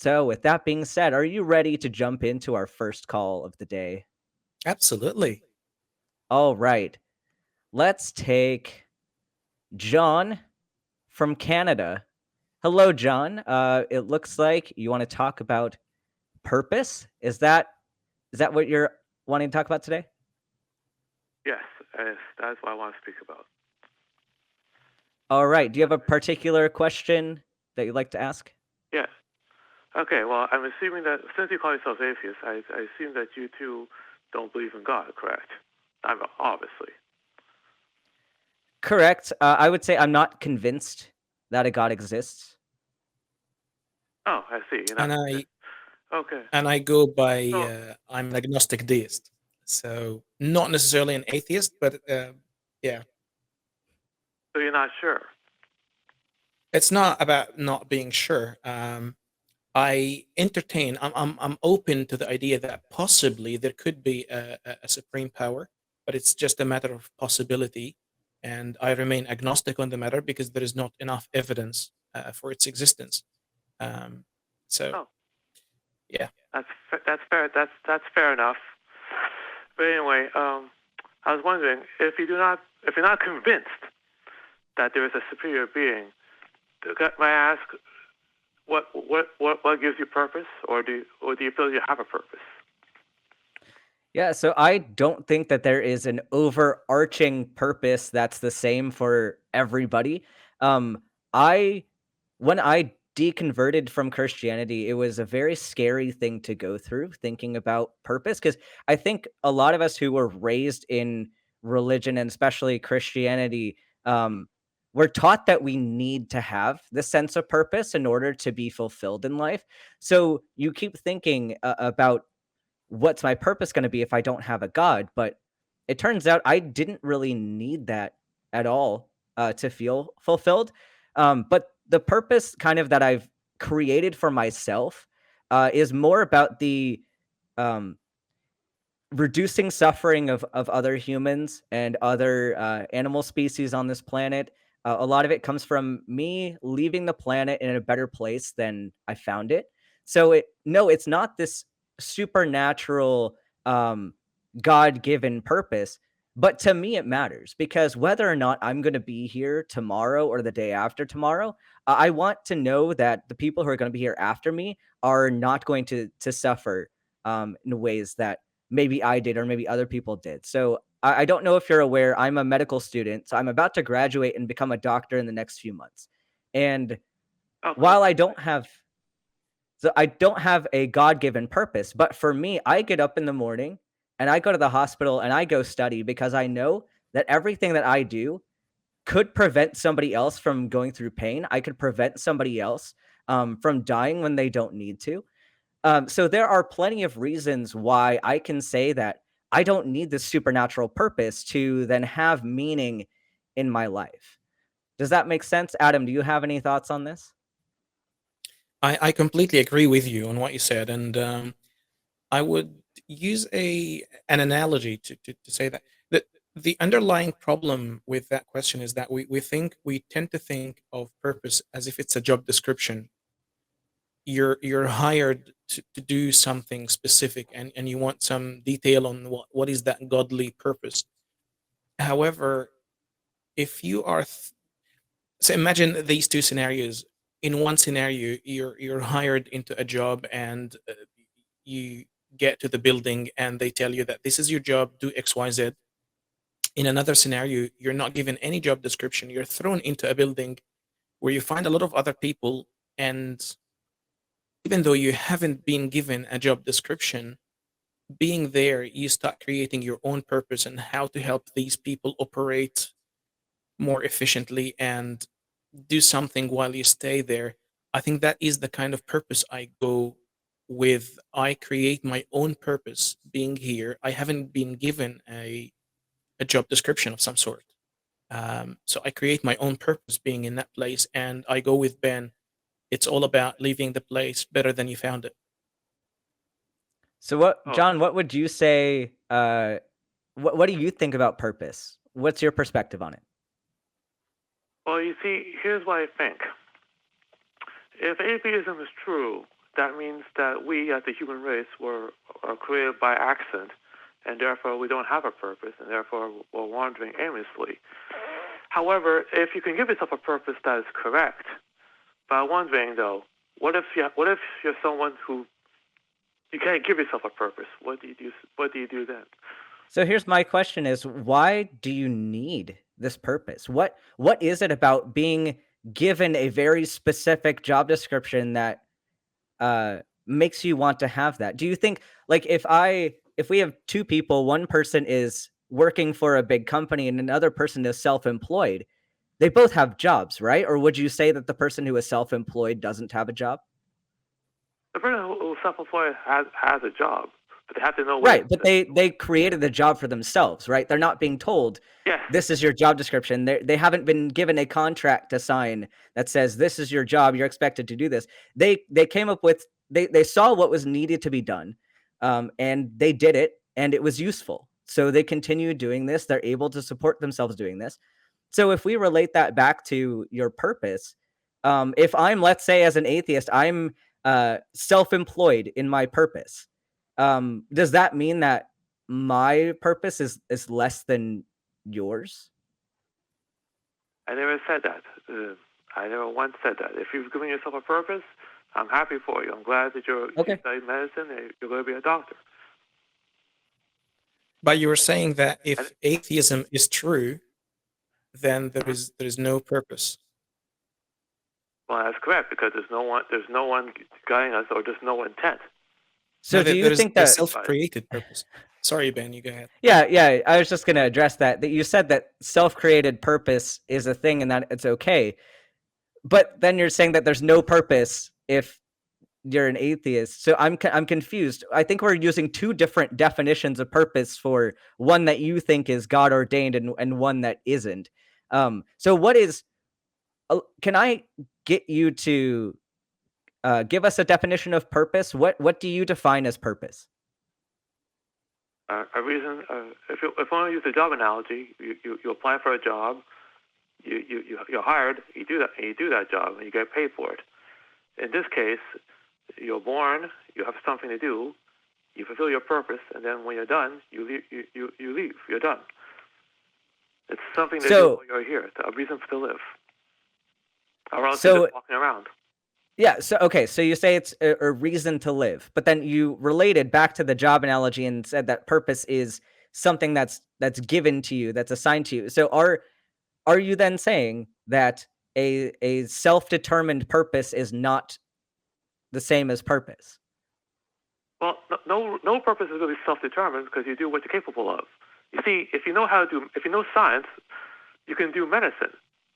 So, with that being said, are you ready to jump into our first call of the day? Absolutely. All right. Let's take John from Canada. Hello, John. It looks like you want to talk about purpose. Is that what you're wanting to talk about today? Yes, that's what I want to speak about. All right. Do you have a particular question that you'd like to ask? Yes. Okay, well, I'm assuming that since you call yourself atheist, I assume that you too don't believe in God, correct? Obviously. Correct. I would say I'm not convinced that a God exists. Oh, I see. You're And not. I Okay. and I go by So, I'm an agnostic deist. So not necessarily an atheist, but yeah. so you're not sure. It's not about not being sure. I entertain. I'm open to the idea that possibly there could be a supreme power, but it's just a matter of possibility. And I remain agnostic on the matter because there is not enough evidence for its existence. Um, so Oh, yeah. that's fair. That's fair enough. But anyway, I was wondering if you're not convinced that there is a superior being, may I ask what gives you purpose, or do you feel you have a purpose? Yeah, so I don't think that there is an overarching purpose that's the same for everybody. Um, I when I deconverted from Christianity, it was a very scary thing to go through thinking about purpose because I think a lot of us who were raised in religion and especially Christianity, we're taught that we need to have this sense of purpose in order to be fulfilled in life. So you keep thinking about what's my purpose going to be if I don't have a God? But it turns out I didn't really need that at all to feel fulfilled. But the purpose kind of that I've created for myself is more about the um, reducing suffering of other humans and other animal species on this planet. A lot of it comes from me leaving the planet in a better place than I found it. So it's not this supernatural God-given purpose, but to me it matters because whether or not I'm going to be here tomorrow or the day after tomorrow, I want to know that the people who are going to be here after me are not going to suffer in ways that maybe I did or maybe other people did. So I don't know if you're aware, I'm a medical student. So I'm about to graduate and become a doctor in the next few months. And Oh, while congratulations. I don't have a God-given purpose, but for me, I get up in the morning and I go to the hospital and I go study because I know that everything that I do could prevent somebody else from going through pain. I could prevent somebody else from dying when they don't need to. So there are plenty of reasons why I can say that I don't need this supernatural purpose to then have meaning in my life. Does that make sense? Adam, do you have any thoughts on this? I completely agree with you on what you said, and I would use a an analogy to say that the underlying problem with that question is that we tend to think of purpose as if it's a job description. You're hired to do something specific, and you want some detail on what is that godly purpose. However, if you are so imagine these two scenarios. In one scenario, you're hired into a job, and you get to the building and they tell you that this is your job, do XYZ. In another scenario, you're not given any job description, you're thrown into a building where you find a lot of other people, and even though you haven't been given a job description, being there, you start creating your own purpose and how to help these people operate more efficiently and do something while you stay there. I think that is the kind of purpose I go with. I create my own purpose being here. I haven't been given a job description of some sort. So I create my own purpose being in that place, and I go with Ben. It's all about leaving the place better than you found it. So what, Oh, John, what would you say what do you think about purpose? What's your perspective on it? well, you see, here's what I think. If atheism is true, that means that we as the human race are created by accident, and therefore we don't have a purpose, and therefore we're wandering aimlessly. However, if you can give yourself a purpose that is correct, but I'm wondering though, what if you're someone who you can't give yourself a purpose? What do you do? What do you do then? So here's my question is, why do you need this purpose? What is it about being given a very specific job description that makes you want to have that? Do you think, like, if we have two people, one person is working for a big company and another person is self-employed, they both have jobs, right? Or would you say that the person who is self-employed doesn't have a job? The person who's self-employed has a job, but they have to know what Right, but they created the job for themselves, right? They're not being told, Yes. this is your job description. They haven't been given a contract to sign that says this is your job. You're expected to do this. They came up with they saw what was needed to be done, and they did it, and it was useful. So they continue doing this. They're able to support themselves doing this. So if we relate that back to your purpose, if I'm, let's say, as an atheist, I'm self-employed in my purpose. Does that mean that my purpose is less than yours? I never said that. I never once said that. If you've given yourself a purpose, I'm happy for you. I'm glad that you studied medicine and you're going to be a doctor. But you were saying that if atheism is true, then there is no purpose. Well, that's correct, because there's no one guiding us, or there's no intent. So No, do you think that self-created purpose? Sorry, Ben, you go ahead. Yeah, I was just going to address that you said that self-created purpose is a thing and that it's okay. But then you're saying that there's no purpose if you're an atheist. So I'm confused. I think we're using two different definitions of purpose for one that you think is God ordained and one that isn't. So what is can I get you to give us a definition of purpose? What do you define as purpose? A reason, if I want to use a job analogy, you apply for a job, you're hired, you do that job, and you get paid for it. In this case, you're born, you have something to do, you fulfill your purpose, and then when you're done, you leave. You're done. It's something to do while you're here. It's a reason to live. Or else you're just walking around. Yeah, so you say it's a reason to live, but then you related back to the job analogy and said that purpose is something that's given to you, that's assigned to you. So are you then saying that a self-determined purpose is not the same as purpose? Well, no purpose is really self-determined, because you do what you're capable of. You see, if you know science, you can do medicine.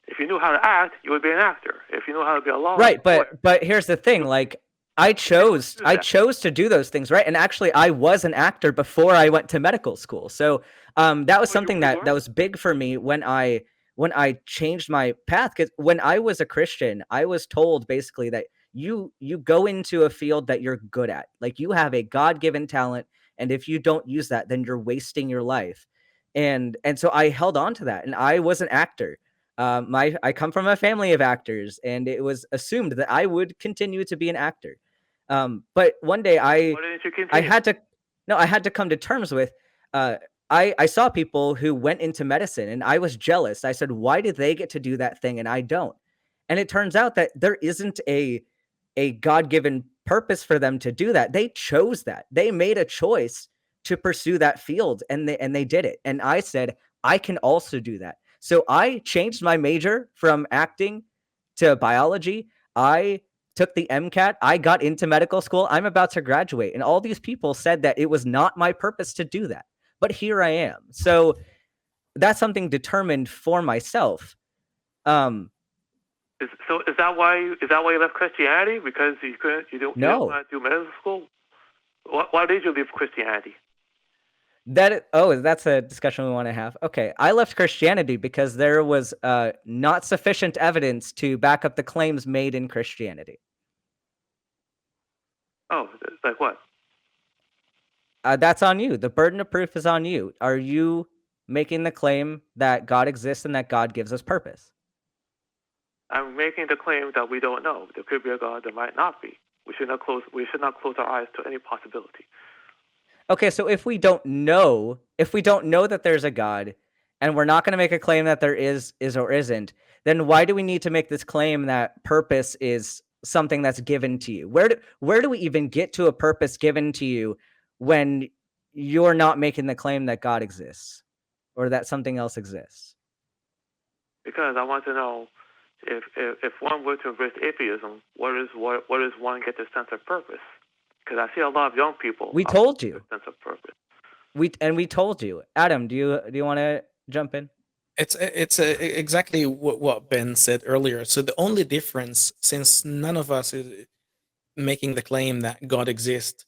If you knew how to act, you would be an actor. If you know how to be a lawyer, right? But here's the thing: like, I chose to do those things, right? And actually, I was an actor before I went to medical school. So that was something that was big for me when I changed my path. Because when I was a Christian, I was told basically that you go into a field that you're good at, like you have a God-given talent, and if you don't use that, then you're wasting your life. And so I held on to that, and I was an actor. I come from a family of actors, and it was assumed that I would continue to be an actor. But one day I had to come to terms with, I saw people who went into medicine, and I was jealous. I said, why did they get to do that thing and I don't? And it turns out that there isn't a God-given purpose for them to do that. They chose that. They made a choice to pursue that field, and they did it. And I said, I can also do that. So I changed my major from acting to biology. I took the MCAT. I got into medical school. I'm about to graduate. And all these people said that it was not my purpose to do that. But here I am. So that's something determined for myself. So is that why you left Christianity? Because you don't want to do medical school? Why did you leave Christianity? That's a discussion we want to have. Okay, I left Christianity because there was not sufficient evidence to back up the claims made in Christianity. Oh, like what? That's on you. The burden of proof is on you. Are you making the claim that God exists and that God gives us purpose? I'm making the claim that we don't know. There could be a God, there might not be. We should not close our eyes to any possibility. Okay, so if we don't know that there's a God, and we're not going to make a claim that there is or isn't, then why do we need to make this claim that purpose is something that's given to you? Where do we even get to a purpose given to you when you're not making the claim that God exists or that something else exists? Because I want to know if one were to embrace atheism, where does one get the sense of purpose? Because I see a lot of young people. We told you. Sense of purpose. We told you. Adam, do you want to jump in? It's exactly what Ben said earlier. So the only difference, since none of us is making the claim that God exists,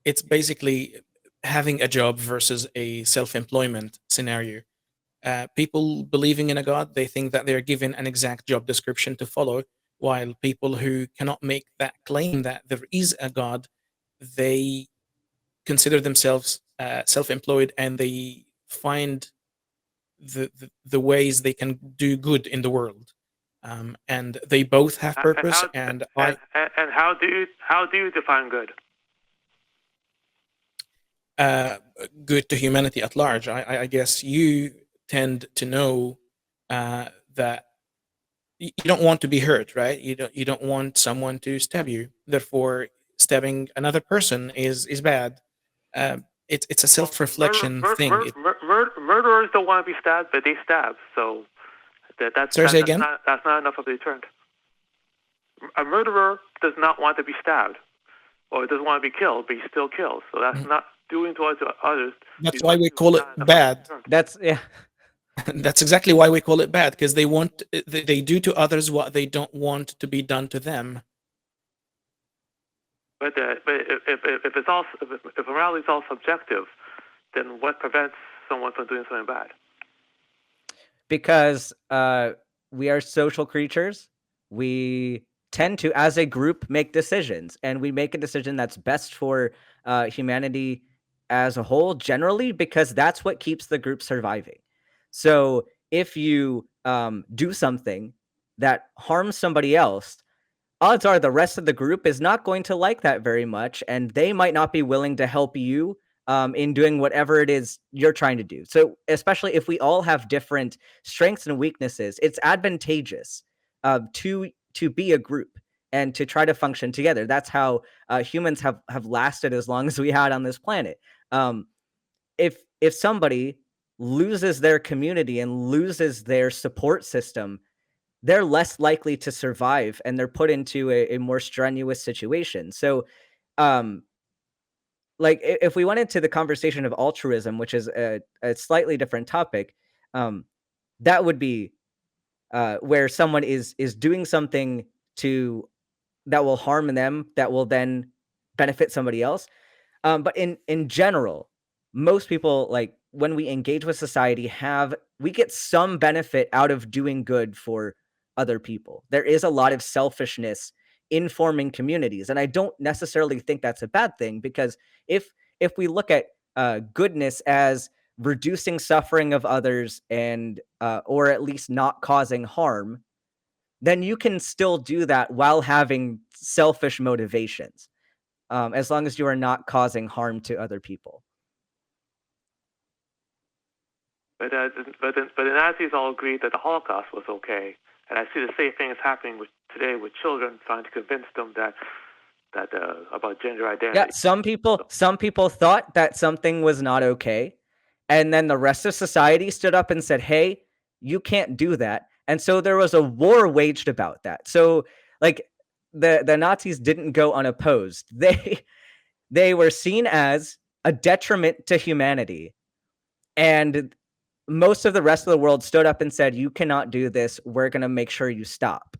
it's basically having a job versus a self-employment scenario. People believing in a God, they think that they're given an exact job description to follow, while people who cannot make that claim that there is a God, they consider themselves self-employed, and they find the ways they can do good in the world, and they both have purpose. And how do you define good? Good to humanity at large. I guess you tend to know that you don't want to be hurt, right? You don't want someone to stab you. Therefore, stabbing another person is bad. It's a self-reflection thing. Murderers don't want to be stabbed, but they stab. So that's not enough of a deterrent. A murderer does not want to be stabbed, or doesn't want to be killed, but he still kills. So that's not doing to others. That's why we call it bad. That's That's exactly why we call it bad, because they do to others what they don't want to be done to them. But if morality is all subjective, then what prevents someone from doing something bad? Because we are social creatures. We tend to, as a group, make decisions, and we make a decision that's best for humanity as a whole, generally, because that's what keeps the group surviving. So if you do something that harms somebody else, odds are the rest of the group is not going to like that very much, and they might not be willing to help you in doing whatever it is you're trying to do. So especially if we all have different strengths and weaknesses, it's advantageous to be a group and to try to function together. That's how humans have lasted as long as we had on this planet. If somebody loses their community and loses their support system, they're less likely to survive, and they're put into a more strenuous situation. So, like if we went into the conversation of altruism, which is a slightly different topic, that would be where someone is doing something that will harm them, that will then benefit somebody else. But in general, most people, like when we engage with society, we get some benefit out of doing good for other people. There is a lot of selfishness in forming communities, and I don't necessarily think that's a bad thing, because if we look at goodness as reducing suffering of others and or at least not causing harm, then you can still do that while having selfish motivations, as long as you are not causing harm to other people. But the Nazis all agreed that the Holocaust was okay, and I see the same thing is happening today with children, trying to convince them that about gender identity. Yeah, some people thought that something was not okay, and then the rest of society stood up and said, "Hey, you can't do that." And so there was a war waged about that. So, like, the Nazis didn't go unopposed. They were seen as a detriment to humanity, and most of the rest of the world stood up and said, "You cannot do this. We're going to make sure you stop."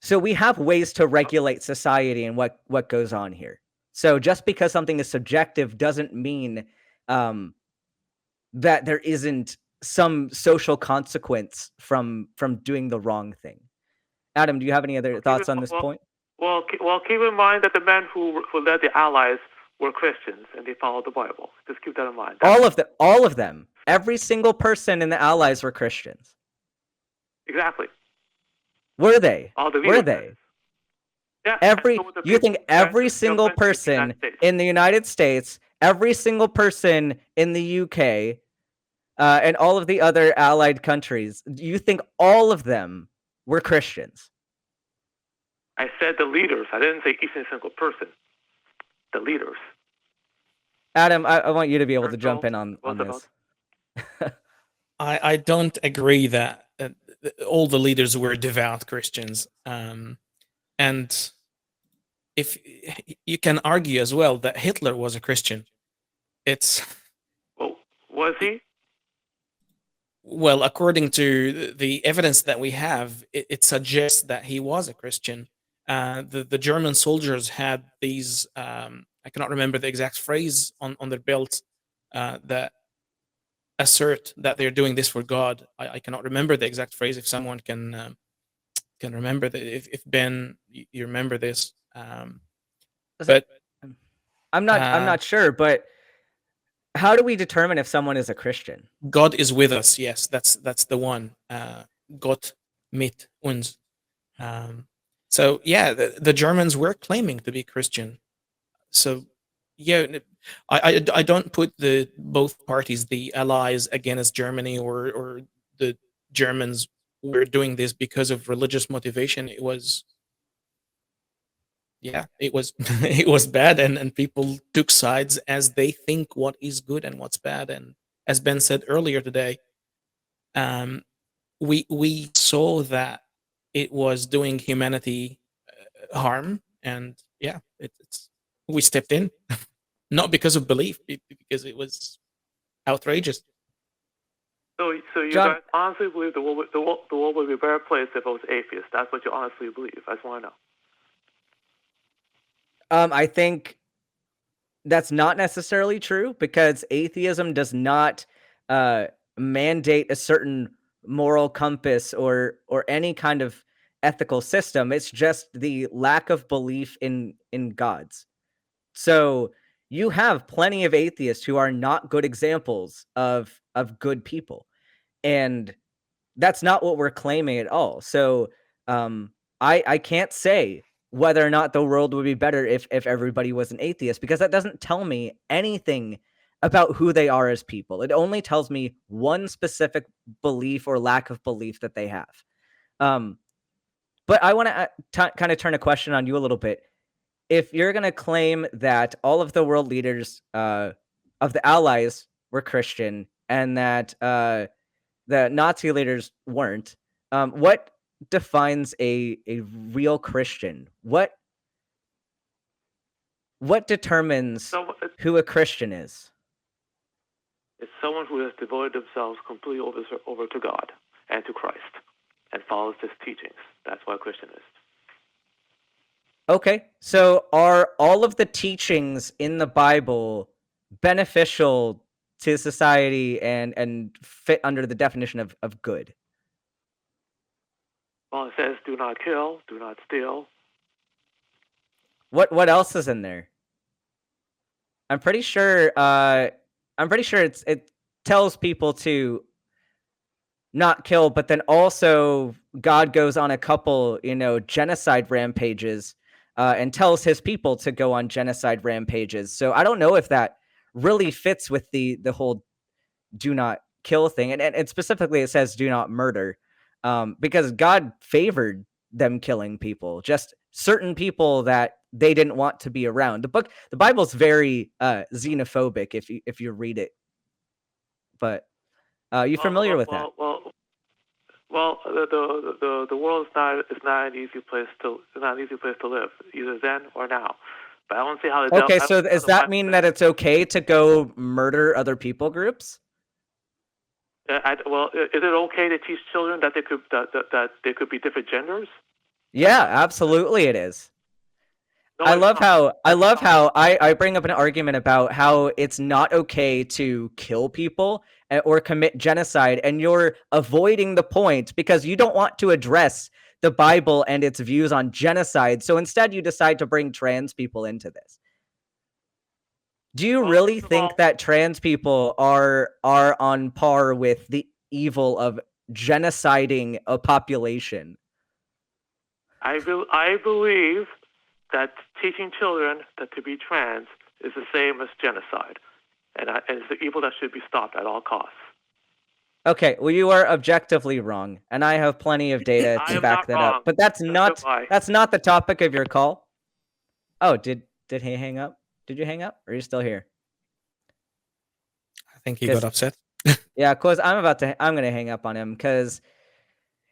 So we have ways to regulate society and what goes on here. So just because something is subjective doesn't mean that there isn't some social consequence from doing the wrong thing. Adam, do you have any other thoughts on this point? Well, keep in mind that the men who led the Allies were Christians, and they followed the Bible. Just keep that in mind. All of them. Every single person in the Allies were Christians. Exactly. Were they? All the Were they? Yeah. You think every single person in the United States, every single person in the UK, and all of the other allied countries, you think all of them were Christians? I said the leaders. I didn't say each single person. The leaders. Adam, I want you to be able to jump in on this. I don't agree that all the leaders were devout Christians. And if you can argue as well that Hitler was a Christian, well, was he? Well, according to the evidence that we have, it suggests that he was a Christian. The German soldiers had these, I cannot remember the exact phrase on their belts, that assert that they're doing this for God. I cannot remember the exact phrase. If someone can remember that, if Ben, you remember this, but I'm not sure. But how do we determine if someone is a Christian? God is with us. Yes, that's the one. Gott mit uns. So yeah, the Germans were claiming to be Christian. So yeah, I don't put the both parties, the Allies against Germany, or the Germans were doing this because of religious motivation. It was it was bad, and people took sides as they think what is good and what's bad. And as Ben said earlier today, we saw that it was doing humanity harm, and yeah, we stepped in, not because of belief, because it was outrageous. So you John, guys honestly believe the world would be a better place if it was atheist? That's what you honestly believe? I just want to know. I think that's not necessarily true, because atheism does not mandate a certain moral compass or any kind of ethical system. It's just the lack of belief in gods. So you have plenty of atheists who are not good examples of good people, and that's not what we're claiming at all. So I can't say whether or not the world would be better if everybody was an atheist, because that doesn't tell me anything about who they are as people. It only tells me one specific belief or lack of belief that they have. But I want to kind of turn a question on you a little bit. If you're going to claim that all of the world leaders of the Allies were Christian, and that the Nazi leaders weren't, what defines a real Christian? What determines who a Christian is? It's someone who has devoted themselves completely over to God and to Christ and follows His teachings. That's what a Christian is. Okay, so are all of the teachings in the Bible beneficial to society and fit under the definition of good? Well, it says, "Do not kill, do not steal." What else is in there? I'm pretty sure it tells people to not kill, but then also God goes on a couple, genocide rampages, and tells his people to go on genocide rampages. So I don't know if that really fits with the whole do not kill thing. And specifically it says do not murder, because God favored them killing people, just certain people that they didn't want to be around. The Bible's very xenophobic if you read it. But you familiar with that? Well, the world is not an easy place to live, either then or now. But I don't see how. Okay, so does that mean that it's okay to go murder other people groups? Is it okay to teach children that they could be different genders? Yeah, absolutely, it is. No, I love how I bring up an argument about how it's not okay to kill people or commit genocide, and you're avoiding the point because you don't want to address the Bible and its views on genocide. So instead, you decide to bring trans people into this. Do you really think that trans people are on par with the evil of genociding a population? I believe that teaching children that to be trans is the same as genocide, and it's the evil that should be stopped at all costs. Okay, well, you are objectively wrong, and I have plenty of data I to am back not that wrong. up. But that's not the topic of your call. Oh, did he hang up? Did you hang up? Or are you still here? I think he got upset. Yeah, cause I'm gonna hang up on him because,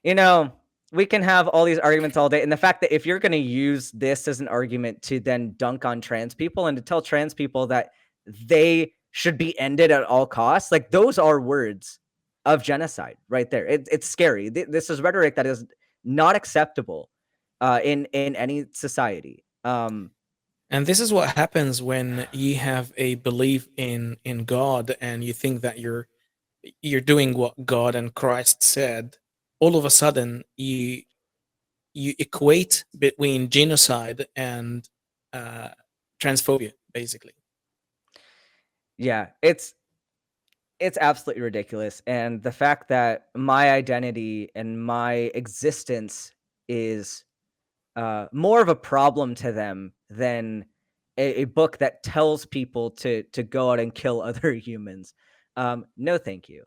you know, we can have all these arguments all day, and the fact that if you're gonna use this as an argument to then dunk on trans people and to tell trans people that they should be ended at all costs, like those are words of genocide right there. It's scary. This is rhetoric that is not acceptable in any society. And this is what happens when you have a belief in God and you think that you're doing what God and Christ said. All of a sudden, you equate between genocide and transphobia, basically. Yeah, it's absolutely ridiculous. And the fact that my identity and my existence is more of a problem to them than a book that tells people to go out and kill other humans. No, thank you.